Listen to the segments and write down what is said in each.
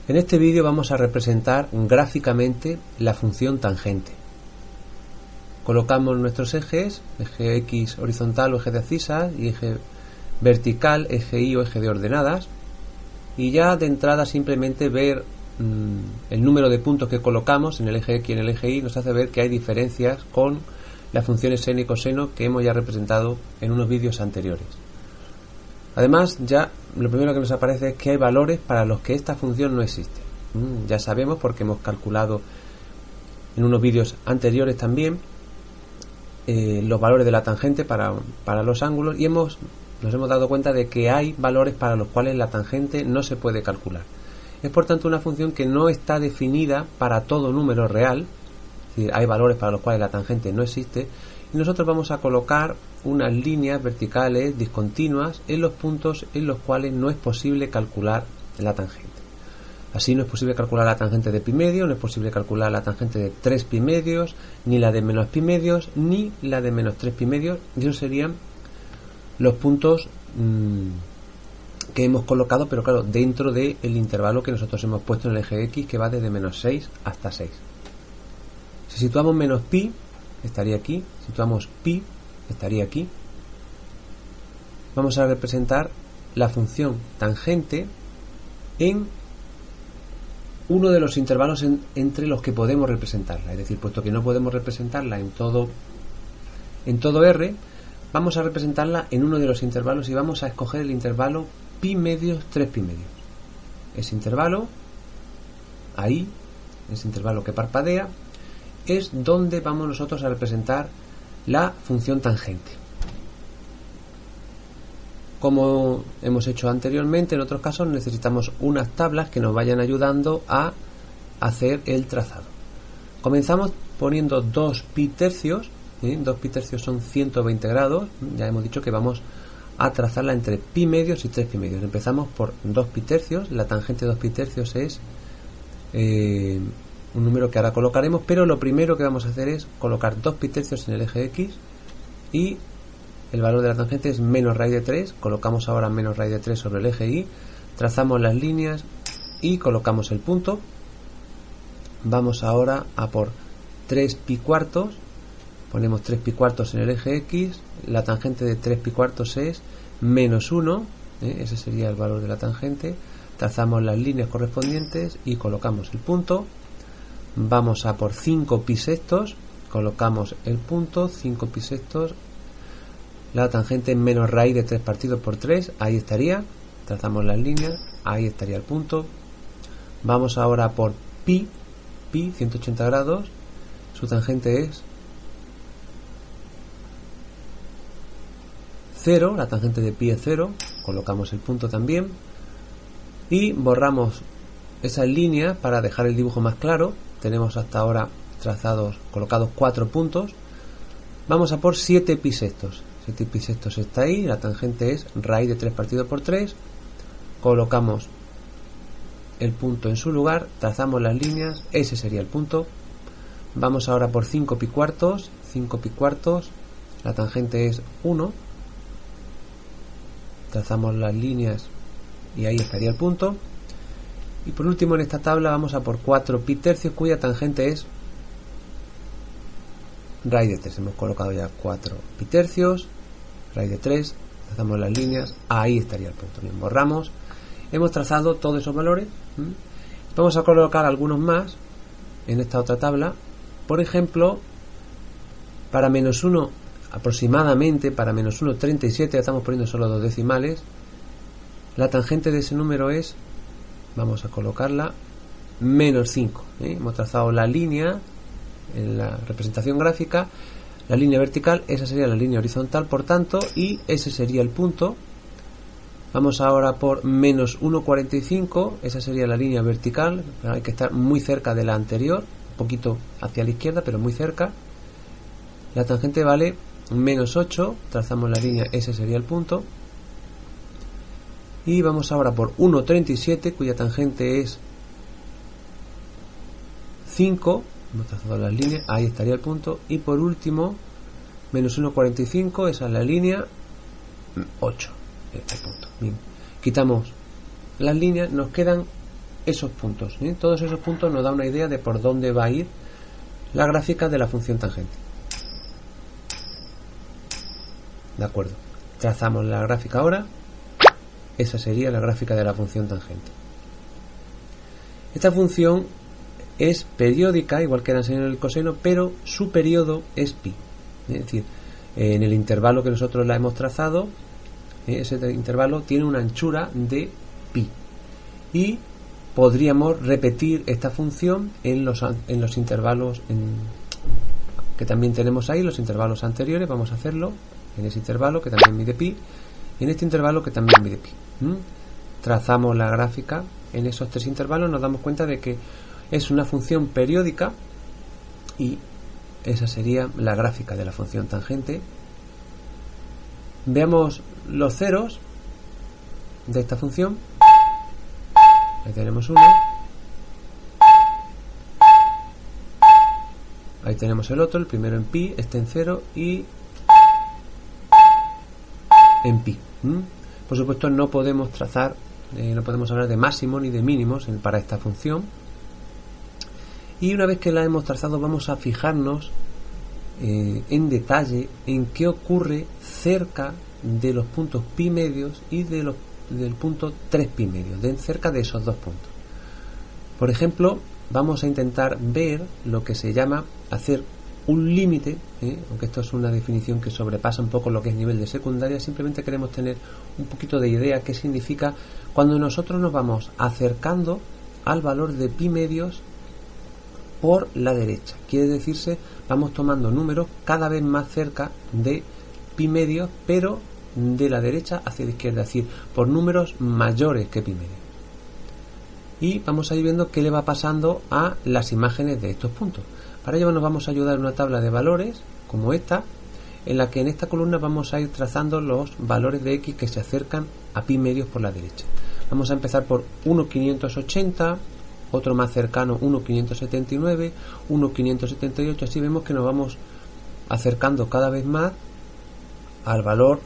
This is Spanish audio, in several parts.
En este vídeo vamos a representar gráficamente la función tangente. Colocamos nuestros ejes, eje X horizontal o eje de abscisas, y eje vertical, eje Y o eje de ordenadas, y ya de entrada simplemente ver el número de puntos que colocamos en el eje X y en el eje Y nos hace ver que hay diferencias con las funciones seno y coseno que hemos ya representado en unos vídeos anteriores. Además, ya lo primero que nos aparece es que hay valores para los que esta función no existe. Ya sabemos, porque hemos calculado en unos vídeos anteriores también los valores de la tangente para los ángulos, y nos hemos dado cuenta de que hay valores para los cuales la tangente no se puede calcular. Es por tanto una función que no está definida para todo número real, es decir, hay valores para los cuales la tangente no existe, y nosotros vamos a colocar unas líneas verticales discontinuas en los puntos en los cuales no es posible calcular la tangente. Así no es posible calcular la tangente de pi medio, no es posible calcular la tangente de 3 pi medios, ni la de menos pi medios, ni la de menos 3 pi medios, y esos serían los puntos que hemos colocado, pero claro, dentro del intervalo que nosotros hemos puesto en el eje X, que va desde menos 6 hasta 6. Si situamos menos pi, estaría aquí. Si situamos pi, estaría aquí. Vamos a representar la función tangente en uno de los intervalos entre los que podemos representarla. Es decir, puesto que no podemos representarla en todo R, vamos a representarla en uno de los intervalos, y vamos a escoger el intervalo pi medios 3 pi medios. Ese intervalo, ahí, ese intervalo que parpadea, es donde vamos nosotros a representar la función tangente. Como hemos hecho anteriormente, en otros casos necesitamos unas tablas que nos vayan ayudando a hacer el trazado. Comenzamos poniendo 2 pi tercios. 2 pi tercios son 120 grados. Ya hemos dicho que vamos a trazarla entre pi medios y 3 pi medios. Empezamos por 2 pi tercios. La tangente de 2 pi tercios es un número que ahora colocaremos, pero lo primero que vamos a hacer es colocar 2 pi tercios en el eje X, y el valor de la tangente es menos raíz de 3. Colocamos ahora menos raíz de 3 sobre el eje Y, trazamos las líneas y colocamos el punto. Vamos ahora a por 3 pi cuartos. Ponemos 3 pi cuartos en el eje X. La tangente de 3 pi cuartos es menos 1. Ese sería el valor de la tangente. Trazamos las líneas correspondientes y colocamos el punto. Vamos a por 5 pi sextos. Colocamos el punto. 5 pi sextos. La tangente menos raíz de 3 partido por 3. Ahí estaría. Trazamos las líneas. Ahí estaría el punto. Vamos ahora por pi. 180 grados. Su tangente es 0. La tangente de pi es 0. Colocamos el punto también. Y borramos esas líneas para dejar el dibujo más claro. Tenemos hasta ahora colocados 4 puntos. Vamos a por 7 pi sextos. 7 pi sextos está ahí. La tangente es raíz de 3 partido por 3. Colocamos el punto en su lugar. Trazamos las líneas. Ese sería el punto. Vamos ahora por 5 pi cuartos. 5 pi cuartos. La tangente es 1. Trazamos las líneas y ahí estaría el punto. Y por último, en esta tabla vamos a por 4 pi tercios, cuya tangente es raíz de 3. Hemos colocado ya 4 pi tercios, raíz de 3, trazamos las líneas, ahí estaría el punto. Bien, borramos. Hemos trazado todos esos valores. Vamos a colocar algunos más en esta otra tabla. Por ejemplo, para menos 1, aproximadamente para menos 1,37, estamos poniendo solo 2 decimales. La tangente de ese número es, vamos a colocarla, menos 5. Hemos trazado la línea en la representación gráfica, la línea vertical, esa sería la línea horizontal, por tanto, y ese sería el punto. Vamos ahora por menos 1,45, esa sería la línea vertical, pero hay que estar muy cerca de la anterior, un poquito hacia la izquierda, pero muy cerca. La tangente vale menos 8, trazamos la línea, ese sería el punto. Y vamos ahora por 1,37, cuya tangente es 5. Hemos trazado las líneas, ahí estaría el punto. Y por último, menos 1,45, esa es la línea 8. El punto. Bien. Quitamos las líneas, nos quedan esos puntos. Todos esos puntos nos dan una idea de por dónde va a ir la gráfica de la función tangente. De acuerdo, trazamos la gráfica ahora. Esa sería la gráfica de la función tangente. Esta función es periódica, igual que la seno y el coseno, pero su periodo es pi. Es decir, en el intervalo que nosotros la hemos trazado, ese intervalo tiene una anchura de pi. Y podríamos repetir esta función en los intervalos que también tenemos ahí, los intervalos anteriores. Vamos a hacerlo en ese intervalo que también mide pi, y en este intervalo que también mide pi. Trazamos la gráfica en esos tres intervalos, nos damos cuenta de que es una función periódica y esa sería la gráfica de la función tangente. Veamos los ceros de esta función. Ahí tenemos uno, ahí tenemos el otro, el primero en pi, este en 0 y en pi. Por supuesto no podemos trazar, no podemos hablar de máximo ni de mínimos para esta función. Y una vez que la hemos trazado, vamos a fijarnos en detalle en qué ocurre cerca de los puntos pi medios y del punto 3 pi medios, cerca de esos dos puntos. Por ejemplo, vamos a intentar ver lo que se llama hacer un límite, aunque esto es una definición que sobrepasa un poco lo que es nivel de secundaria. Simplemente queremos tener un poquito de idea qué significa cuando nosotros nos vamos acercando al valor de pi medios por la derecha. Quiere decirse, vamos tomando números cada vez más cerca de pi medios, pero de la derecha hacia la izquierda, es decir, por números mayores que pi medios. Y vamos a ir viendo qué le va pasando a las imágenes de estos puntos. Para ello nos vamos a ayudar en una tabla de valores como esta, en la que en esta columna vamos a ir trazando los valores de x que se acercan a pi medios por la derecha. Vamos a empezar por 1,580, otro más cercano 1,579, 1,578. Así vemos que nos vamos acercando cada vez más al valor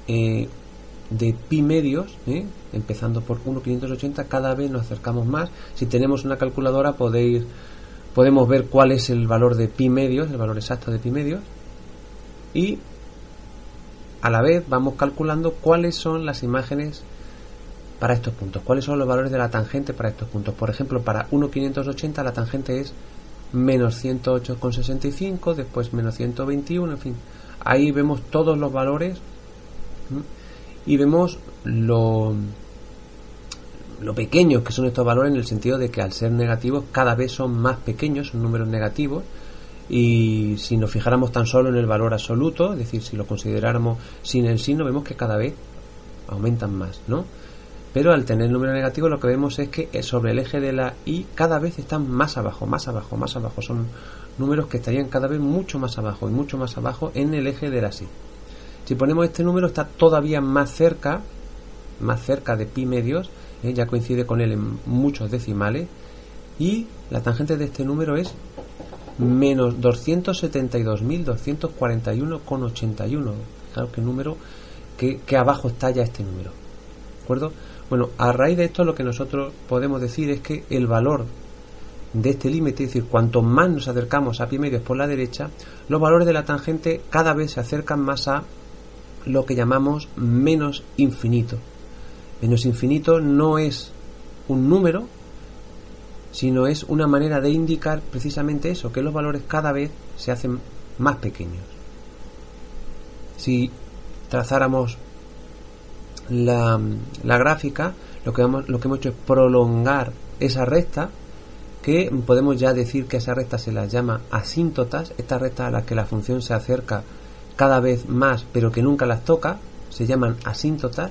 de pi medios, empezando por 1,580, cada vez nos acercamos más. Si tenemos una calculadora podemos ver cuál es el valor de pi medios, el valor exacto de pi medios, y a la vez vamos calculando cuáles son las imágenes para estos puntos, cuáles son los valores de la tangente para estos puntos. Por ejemplo, para 1,580 la tangente es menos 108,65, después menos 121, en fin. Ahí vemos todos los valores y vemos lo pequeños que son estos valores, en el sentido de que al ser negativos cada vez son más pequeños, son números negativos. Y si nos fijáramos tan solo en el valor absoluto, es decir, si lo consideráramos sin el signo, vemos que cada vez aumentan más, ¿no? Pero al tener número negativo, lo que vemos es que sobre el eje de la y cada vez están más abajo, más abajo, más abajo. Son números que estarían cada vez mucho más abajo y mucho más abajo en el eje de la y. Si ponemos este número, está todavía más cerca de pi medios, ya coincide con él en muchos decimales, y la tangente de este número es menos 272.241,81. Claro que número que abajo está ya este número, ¿de acuerdo? Bueno, a raíz de esto lo que nosotros podemos decir es que el valor de este límite, es decir, cuanto más nos acercamos a pi medios por la derecha, los valores de la tangente cada vez se acercan más a lo que llamamos menos infinito. Menos infinito no es un número, sino es una manera de indicar precisamente eso, que los valores cada vez se hacen más pequeños. Si trazáramos la gráfica, lo que hemos hecho es prolongar esa recta, que podemos ya decir que esa recta se las llama asíntotas. Esta recta a la que la función se acerca cada vez más pero que nunca las toca, se llaman asíntotas,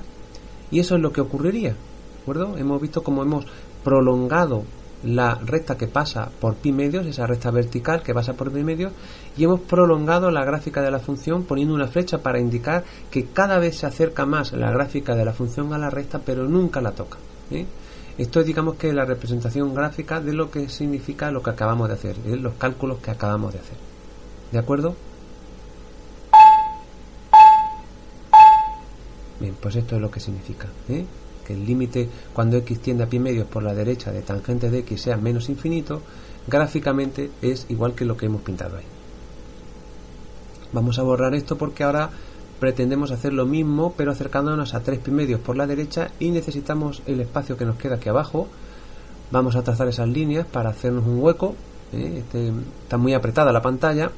y eso es lo que ocurriría, ¿de acuerdo? Hemos visto cómo hemos prolongado la recta que pasa por pi medios, esa recta vertical que pasa por pi medios, y hemos prolongado la gráfica de la función poniendo una flecha para indicar que cada vez se acerca más la gráfica de la función a la recta pero nunca la toca, Esto es, digamos, que la representación gráfica de lo que significa lo que acabamos de hacer, los cálculos que acabamos de hacer, ¿de acuerdo? Bien, pues esto es lo que significa, que el límite cuando x tiende a pi medios por la derecha de tangente de x sea menos infinito, gráficamente es igual que lo que hemos pintado ahí. Vamos a borrar esto porque ahora pretendemos hacer lo mismo pero acercándonos a 3 pi medios por la derecha y necesitamos el espacio que nos queda aquí abajo. Vamos a trazar esas líneas para hacernos un hueco. Está muy apretada la pantalla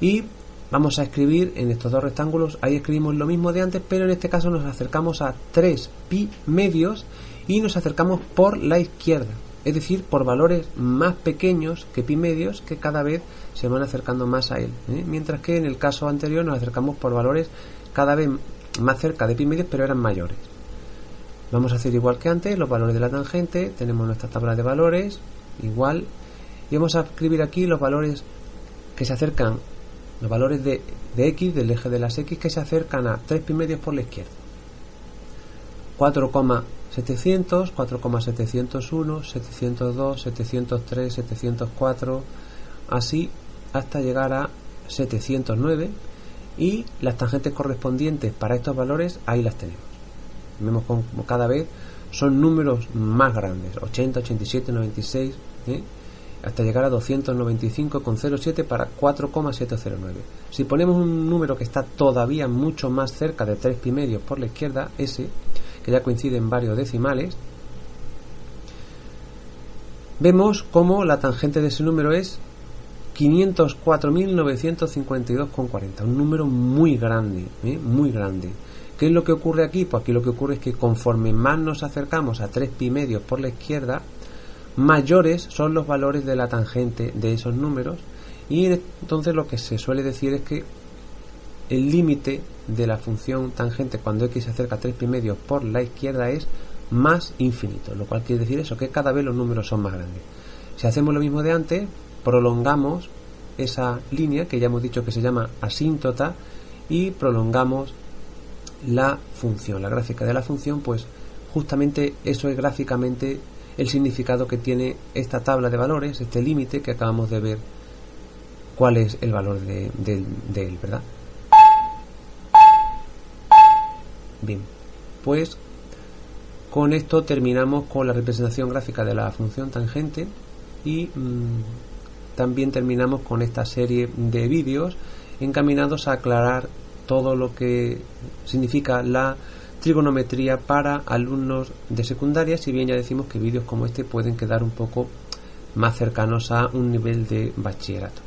y vamos a escribir en estos dos rectángulos. Ahí escribimos lo mismo de antes, pero en este caso nos acercamos a 3 pi medios y nos acercamos por la izquierda, es decir, por valores más pequeños que pi medios, que cada vez se van acercando más a él, mientras que en el caso anterior nos acercamos por valores cada vez más cerca de pi medios, pero eran mayores. Vamos a hacer igual que antes, los valores de la tangente, tenemos nuestra tabla de valores, igual, y vamos a escribir aquí los valores que se acercan, los valores de x, del eje de las x, que se acercan a 3 pi medios por la izquierda. 4,700, 4,701, 702, 703, 704, así hasta llegar a 709, y las tangentes correspondientes para estos valores ahí las tenemos. Vemos como cada vez son números más grandes, 80, 87, 96, hasta llegar a 295,07 para 4,709. Si ponemos un número que está todavía mucho más cerca de 3 pi medios por la izquierda, ese, que ya coincide en varios decimales, vemos como la tangente de ese número es 504.952,40, un número muy grande, muy grande. ¿Qué es lo que ocurre aquí? Pues aquí lo que ocurre es que conforme más nos acercamos a 3 pi medios por la izquierda, mayores son los valores de la tangente de esos números, y entonces lo que se suele decir es que el límite de la función tangente cuando x se acerca a 3 pi medios por la izquierda es más infinito, lo cual quiere decir eso, que cada vez los números son más grandes. Si hacemos lo mismo de antes, prolongamos esa línea que ya hemos dicho que se llama asíntota y prolongamos la función, la gráfica de la función, pues justamente eso es gráficamente el significado que tiene esta tabla de valores, este límite que acabamos de ver cuál es el valor de él, ¿verdad? Bien, pues con esto terminamos con la representación gráfica de la función tangente y también terminamos con esta serie de vídeos encaminados a aclarar todo lo que significa la trigonometría para alumnos de secundaria, si bien ya decimos que vídeos como este pueden quedar un poco más cercanos a un nivel de bachillerato.